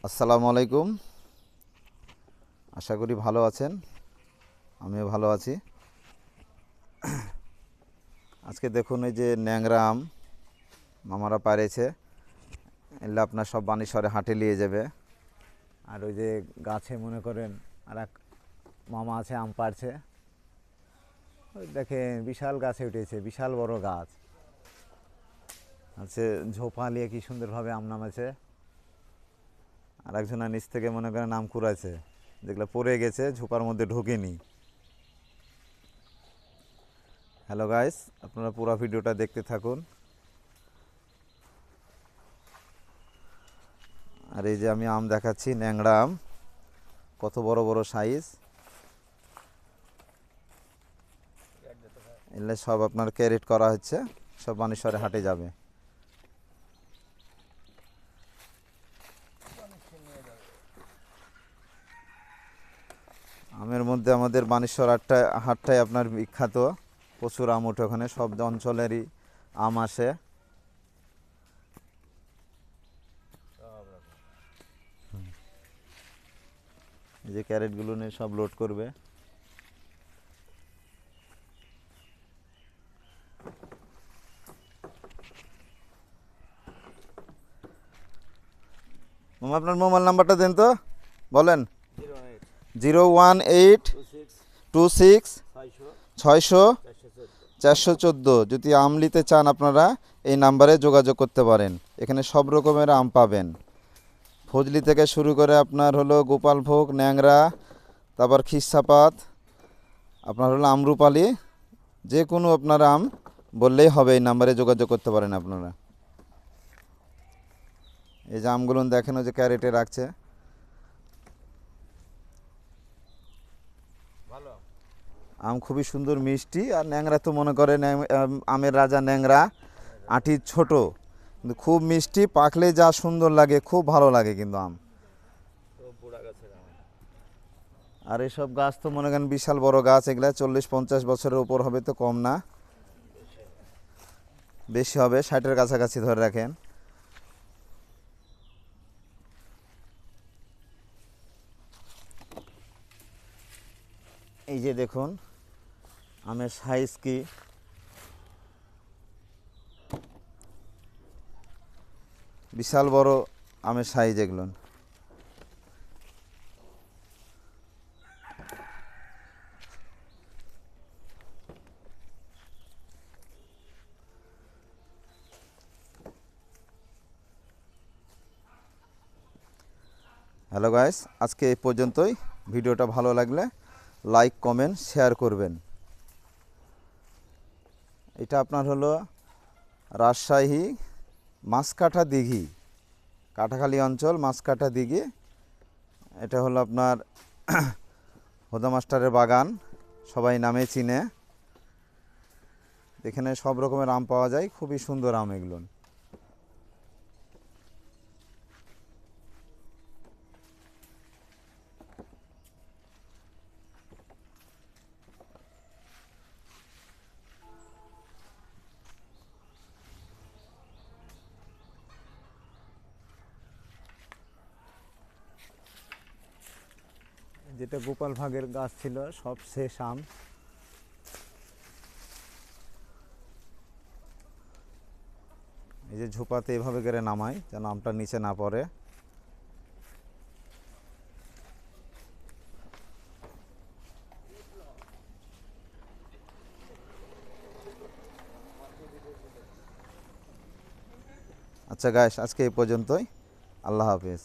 আসসালামু আলাইকুম। আশা করি ভালো আছেন, আমিও ভালো আছি। আজকে দেখুন এই যে ন্যাংরা আম মামারা পাড়েছে, এলে আপনার সব বানেশ্বরে হাটে নিয়ে যাবে। আর ওই যে গাছে মনে করেন আর এক মামা আছে, আম পাড়ছে। ওই দেখেন বিশাল গাছে উঠেছে, বিশাল বড় গাছ আছে, ঝোপা নিয়ে কি সুন্দরভাবে আম নামেছে। আর একজনের নিচ থেকে মনে করেন আম কুড়াচ্ছে, যেগুলো পড়ে গেছে ঝোপার মধ্যে ঢোকেনি। হ্যালো গাইস, আপনারা পুরো ভিডিওটা দেখতে থাকুন। আর এই যে আমি আম দেখাচ্ছি, ন্যাংরা আম, কত বড় বড় সাইজ। এগুলো সব আপনার ক্যারেট করা হচ্ছে, সব বানেশ্বরে হাটে যাবে। আমের মধ্যে আমাদের বানেশ্বর হাটটাই আপনার বিখ্যাত, প্রচুর আম ওঠে ওখানে, সব অঞ্চলেরই আম আসে। এই যে ক্যারেটগুলো নিয়ে সব লোড করবে। মামা আপনার মোবাইল নাম্বারটা দেন তো, বলেন। 01826 600 414। যদি আম নিতে চান আপনারা এই নাম্বারে যোগাযোগ করতে পারেন। এখানে সব রকমের আম পাবেন, ফজলি থেকে শুরু করে আপনার হলো গোপালভোগ, ন্যাংরা, তারপর খিস্সাপাত, আপনার হলো আমরুপালি, যে কোনো আপনার আম বললেই হবে, এই নাম্বারে যোগাযোগ করতে পারেন আপনারা। এই যে আমগুলো দেখেন ওই যে ক্যারেটে রাখছে। আম খুবই সুন্দর মিষ্টি। আর ন্যাংরা তো মনে করেন আমের রাজা ন্যাংরা, আঁটি ছোট কিন্তু খুব মিষ্টি, পাকলে যা সুন্দর লাগে, খুব ভালো লাগে কিন্তু আম। আর এসব গাছ তো মনে করেন বিশাল বড় গাছ, এগুলা 40-50 বছরের উপর হবে, তো কম না, বেশি হবে, 60-এর কাছাকাছি ধরে রাখেন। এই যে দেখুন আমের সাইজ কি, বিশাল বড় আমের সাইজ এগুলো। হ্যালো গাইস, আজকে এই পর্যন্তই। ভিডিওটা ভালো লাগলে লাইক, কমেন্ট, শেয়ার করবেন। এটা আপনার হলো রাজশাহী মাছকাঠা দিঘি, কাটাখালী অঞ্চল মাছকাঠা দিঘি। এটা হলো আপনার হোদা মাস্টারের বাগান, সবাই নামে চিনে। এখানে সব রকমের আম পাওয়া যায়, খুবই সুন্দর আম এগুলো। যেটা গোপাল ভাগের গাছ ছিল সব শেষ আম। এই যে ঝোপাতে এভাবে করে নামায় যেন আমটা নিচে না পড়ে। আচ্ছা গাইস, আজকে এই পর্যন্তই। আল্লাহ হাফেজ।